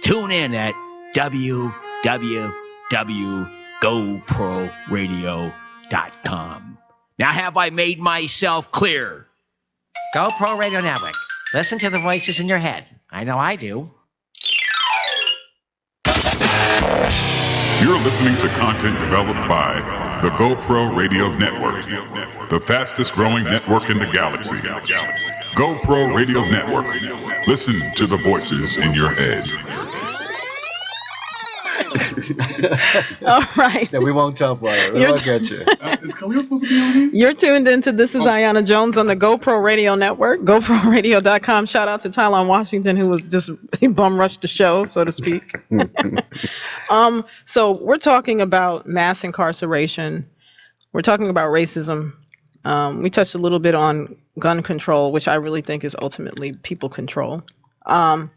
Tune in at www.goproradio.com. Now, have I made myself clear? GoPro Radio Network. Listen to the voices in your head. I know I do. You're listening to content developed by the GoPro Radio Network, the fastest growing network in the galaxy. GoPro Radio Network. Listen to the voices in your head. All right. Yeah, we won't jump on it. We won't get you. Is Khalil supposed to be on here? You're tuned into This Is Iyanna Jones on the GoPro Radio Network, GoProRadio.com. Shout out to Tylon Washington, who was he bum rushed the show, so to speak. So we're talking about mass incarceration. We're talking about racism. We touched a little bit on gun control, which I really think is ultimately people control. I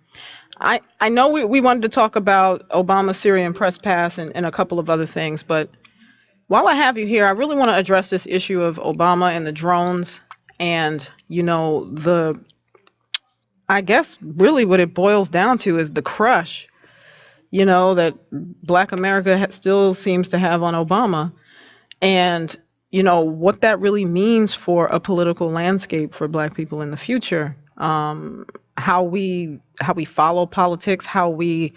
know we wanted to talk about Obama Syrian press pass and a couple of other things, but while I have you here, I really want to address this issue of Obama and the drones and, I guess really what it boils down to is the crush, that Black America still seems to have on Obama. And, what that really means for a political landscape for Black people in the future. How we follow politics, how we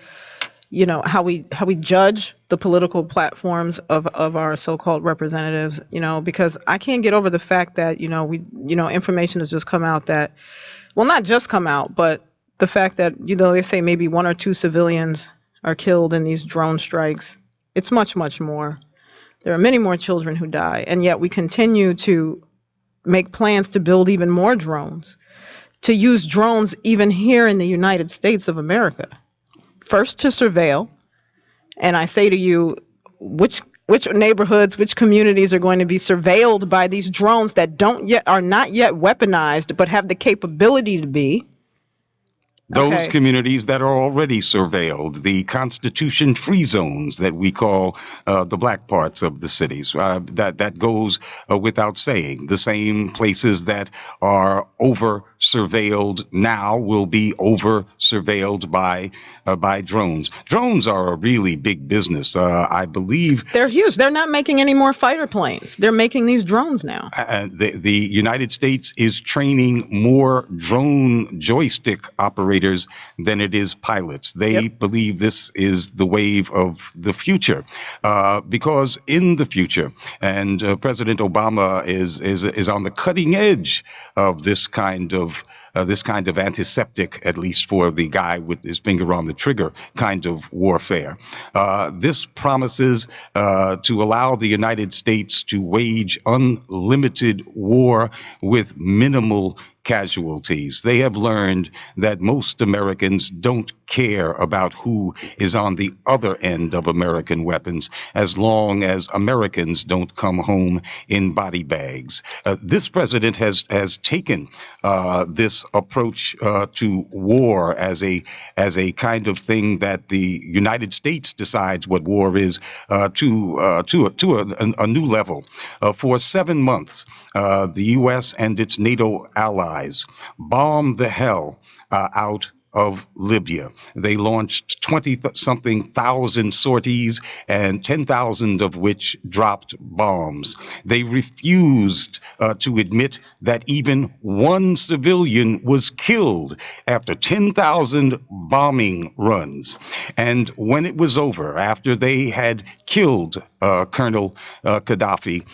judge the political platforms of our so-called representatives, because I can't get over the fact that, information has just come out that, well, not just come out, but the fact that, they say maybe 1 or 2 civilians are killed in these drone strikes. It's much, much more. There are many more children who die, and yet we continue to make plans to build even more drones, to use drones even here in the United States of America. First to surveil, and I say to you, which neighborhoods, which communities are going to be surveilled by these drones that are not yet weaponized, but have the capability to be? Those communities that are already surveilled, the Constitution-free zones that we call the black parts of the cities, that goes without saying. The same places that are over-surveilled now will be over-surveilled by drones. Drones are a really big business. I believe they're huge. They're not making any more fighter planes. They're making these drones now. The United States is training more drone joystick operators than it is pilots. They believe this is the wave of the future, because in the future, and President Obama is on the cutting edge of this kind of antiseptic, at least for the guy with his finger on the trigger, kind of warfare. This promises to allow the United States to wage unlimited war with minimal casualties. They have learned that most Americans don't care about who is on the other end of American weapons as long as Americans don't come home in body bags. This president has taken this approach to war as a kind of thing that the United States decides what war is to a new level. For 7 months, the U.S. and its NATO allies bombed the hell out of Libya. They launched 20-something thousand sorties, and 10,000 of which dropped bombs. They refused to admit that even one civilian was killed after 10,000 bombing runs. And when it was over, after they had killed Colonel Gaddafi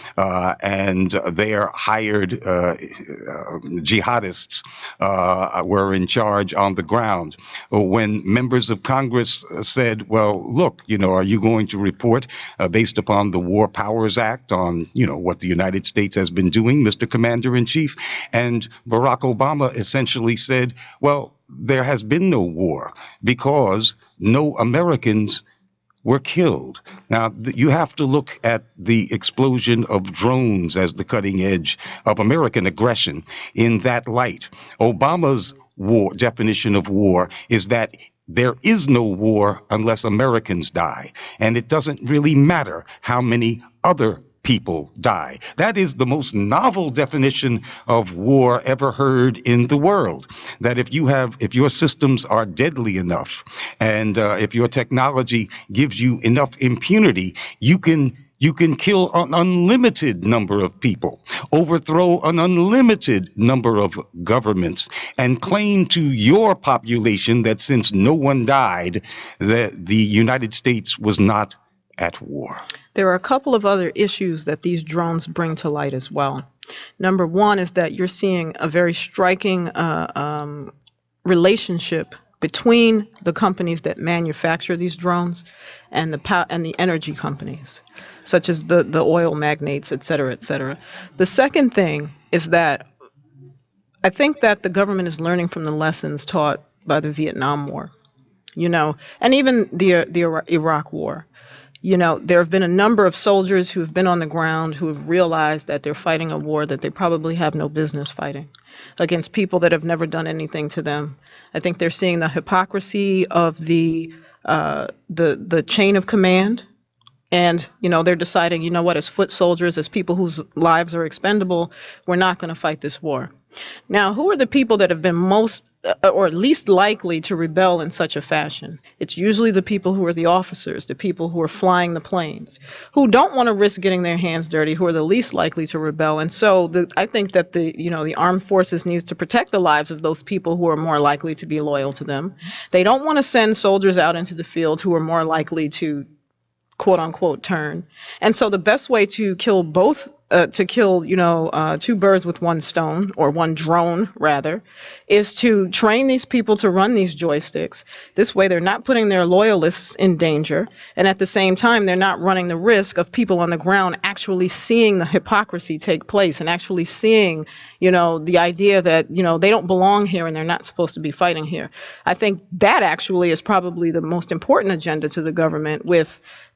and their hired jihadists were in charge on the ground, ground. When members of Congress said, well, look, are you going to report based upon the War Powers Act on, what the United States has been doing, Mr. Commander-in-Chief? And Barack Obama essentially said, well, there has been no war because no Americans were killed. Now, you have to look at the explosion of drones as the cutting edge of American aggression in that light. Obama's war definition of war is that there is no war unless Americans die, and it doesn't really matter how many other people die. That is the most novel definition of war ever heard in the world. That if your systems are deadly enough, and if your technology gives you enough impunity, you can kill an unlimited number of people, overthrow an unlimited number of governments, and claim to your population that since no one died, that the United States was not at war. There are a couple of other issues that these drones bring to light as well. Number one is that you're seeing a very striking relationship between the companies that manufacture these drones and the energy companies, such as the oil magnates, et cetera, et cetera. The second thing is that I think that the government is learning from the lessons taught by the Vietnam War, and even the Iraq War. There have been a number of soldiers who have been on the ground who have realized that they're fighting a war that they probably have no business fighting against people that have never done anything to them. I think they're seeing the hypocrisy of the chain of command. And, they're deciding, as foot soldiers, as people whose lives are expendable, we're not going to fight this war. Now, who are the people that have been most or least likely to rebel in such a fashion? It's usually the people who are the officers, the people who are flying the planes, who don't want to risk getting their hands dirty, who are the least likely to rebel. And so I think that the armed forces needs to protect the lives of those people who are more likely to be loyal to them. They don't want to send soldiers out into the field who are more likely to quote unquote turn. And so the best way to kill two birds with one stone, or one drone rather, is to train these people to run these joysticks. This way they're not putting their loyalists in danger, and at the same time they're not running the risk of people on the ground actually seeing the hypocrisy take place and actually seeing the idea that they don't belong here and they're not supposed to be fighting here. I think that actually is probably the most important agenda to the government, with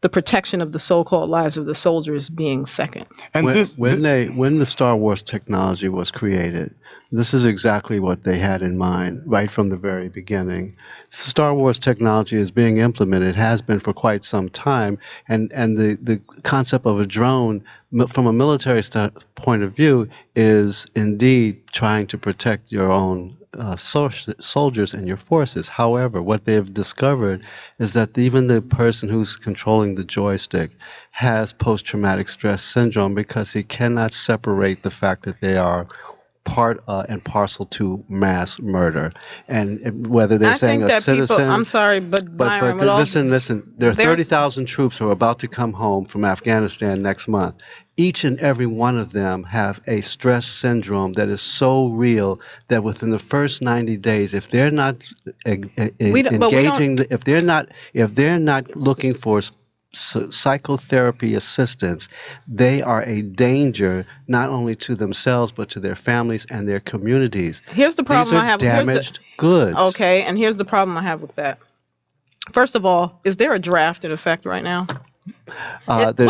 the protection of the so-called lives of the soldiers being second. And when the Star Wars technology was created, this is exactly what they had in mind right from the very beginning. Star Wars technology is being implemented, has been for quite some time, and the concept of a drone from a military point of view is indeed trying to protect your own soldiers and your forces. However, what they've discovered is that even the person who's controlling the joystick has post-traumatic stress syndrome, because he cannot separate the fact that they are part and parcel to mass murder. And whether they're saying a citizen... I'm sorry, but Byron... Listen, there are 30,000 troops who are about to come home from Afghanistan next month. Each and every one of them have a stress syndrome that is so real that within the first 90 days, if they're not engaging, if they're not looking for psychotherapy assistance, they are a danger not only to themselves but to their families and their communities. Here's the problem I have. These are damaged goods. Okay, and here's the problem I have with that. First of all, is there a draft in effect right now? What they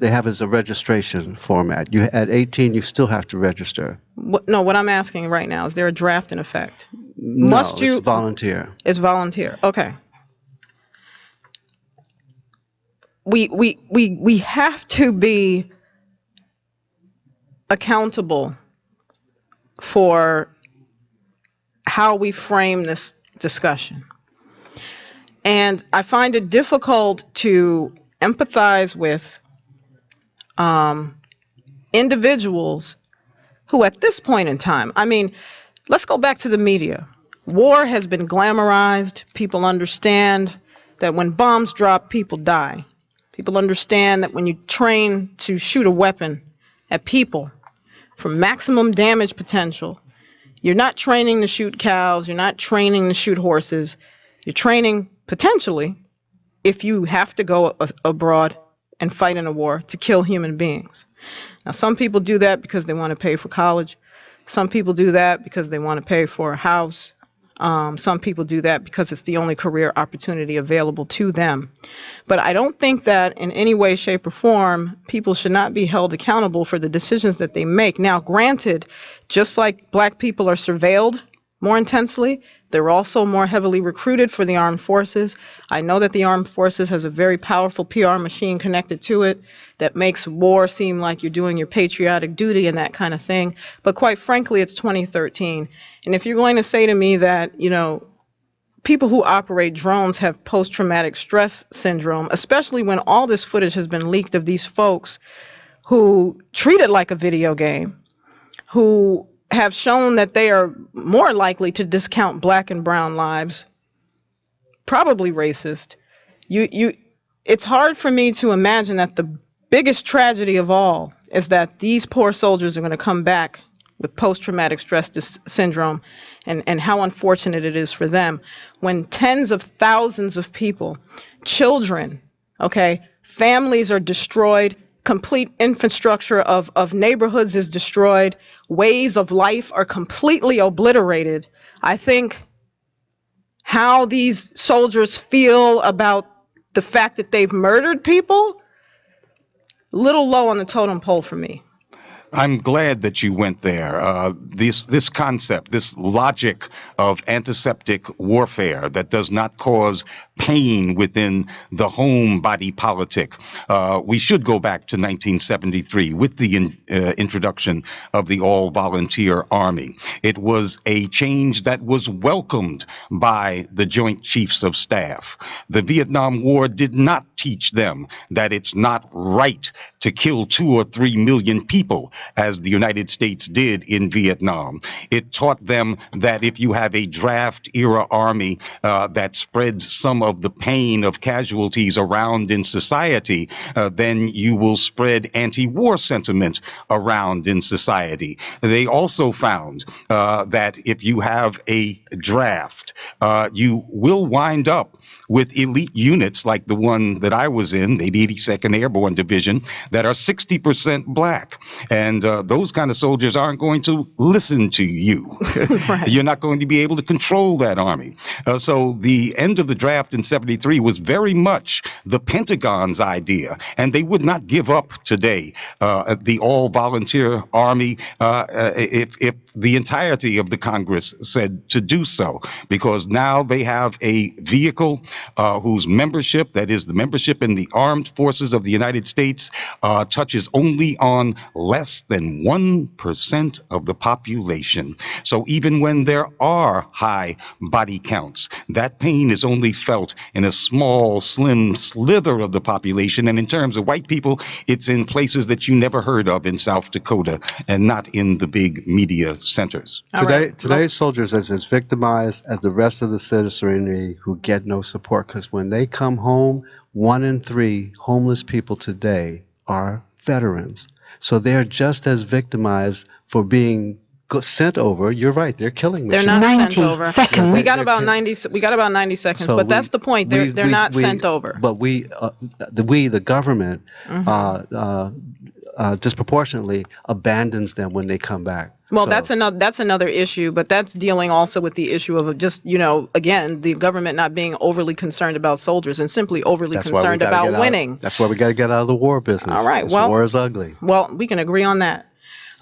have is a registration format. At 18, you still have to register. What I'm asking right now, is there a draft in effect? No, it's volunteer. It's volunteer. Okay. We have to be accountable for how we frame this discussion. And I find it difficult to empathize with individuals who at this point in time, let's go back to the media. War has been glamorized. People understand that when bombs drop, people die. People understand that when you train to shoot a weapon at people for maximum damage potential, You're not training to shoot cows. You're not training to shoot horses. You're training potentially, if you have to go abroad and fight in a war, to kill human beings. Now, some people do that because they want to pay for college. Some people do that because they want to pay for a house. Some people do that because it's the only career opportunity available to them. But I don't think that in any way, shape, or form, people should not be held accountable for the decisions that they make. Now, granted, just like black people are surveilled more intensely, they're also more heavily recruited for the armed forces. I know that the armed forces has a very powerful PR machine connected to it that makes war seem like you're doing your patriotic duty and that kind of thing. But quite frankly, it's 2013. And if you're going to say to me that, you know, people who operate drones have post-traumatic stress syndrome, especially when all this footage has been leaked of these folks who treat it like a video game, who have shown that they are more likely to discount black and brown lives, probably racist. It's hard for me to imagine that the biggest tragedy of all is that these poor soldiers are going to come back with post-traumatic stress syndrome, and how unfortunate it is for them when tens of thousands of people, children, families are destroyed, complete infrastructure of neighborhoods is destroyed, ways of life are completely obliterated. I think how these soldiers feel about the fact that they've murdered people, little low on the totem pole for me. I'm glad that you went there. This concept, this logic of antiseptic warfare that does not cause pain within the home body politic. We should go back to 1973 with the introduction of the all-volunteer army. It was a change that was welcomed by the Joint Chiefs of Staff. The Vietnam War did not teach them that it's not right to kill 2 or 3 million people, as the United States did in Vietnam. It taught them that if you have a draft-era army that spreads some of the pain of casualties around in society, then you will spread anti-war sentiment around in society. They also found that if you have a draft, you will wind up with elite units like the one that I was in, the 82nd Airborne Division, that are 60% black. And those kind of soldiers aren't going to listen to you. Right. You're not going to be able to control that army. So the end of the draft in 73 was very much the Pentagon's idea. And they would not give up today the all-volunteer army if the entirety of the Congress said to do so, because now they have a vehicle whose membership, that is the membership in the armed forces of the United States, touches only on less than 1% of the population. So even when there are high body counts, that pain is only felt in a small, slim slither of the population. And in terms of white people, it's in places that you never heard of in South Dakota and not in the big media centers. Today's soldiers is as victimized as the rest of the citizenry who get no support, because when they come home, 1 in 3 homeless people today are veterans. So they're just as victimized for being sent over. You're right, they're killing machines. They're not sent over. We got about 90 seconds, so but that's the point. They're not sent over. But we, the government, disproportionately abandons them when they come back. Well, that's another issue, but that's dealing also with the issue of just, again, the government not being overly concerned about soldiers and simply overly concerned about winning. That's why we got to get out of the war business. All right. War is ugly. Well, we can agree on that.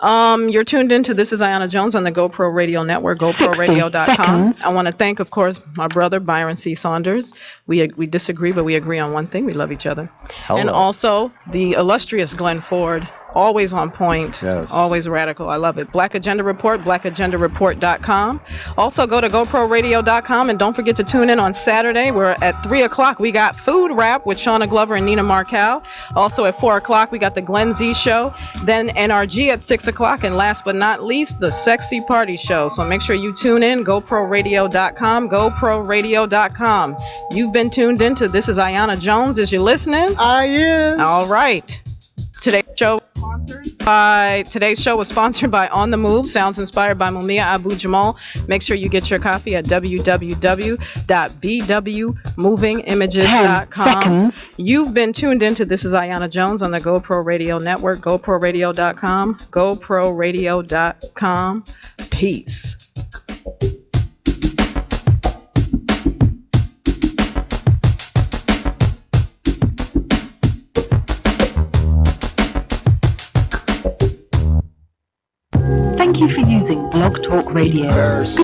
You're tuned into This Is Iyanna Jones on the GoPro Radio Network, GoProRadio.com. I want to thank, of course, my brother, Byron C. Saunders. We disagree, but we agree on one thing. We love each other. Hello. And also the illustrious Glenn Ford. Always on point, yes. Always radical. I love it. Black Agenda Report, blackagendareport.com. Also go to GoProRadio.com, and don't forget to tune in on Saturday. We're at 3 o'clock. We got Food Rap with Shauna Glover and Nina Markel. Also at 4 o'clock, we got the Glenn Z Show. Then NRG at 6 o'clock. And last but not least, the Sexy Party Show. So make sure you tune in, GoProRadio.com, GoProRadio.com. You've been tuned into This Is Iyanna Jones. Is you listening? I am. All right. Today's show was sponsored by On the Move, sounds inspired by Mumia Abu Jamal. Make sure you get your copy at www.bwmovingimages.com. You've been tuned into This Is Iyanna Jones on the GoPro Radio Network, GoProRadio.com, GoProRadio.com. Peace. Thank you for using Blog Talk Radio.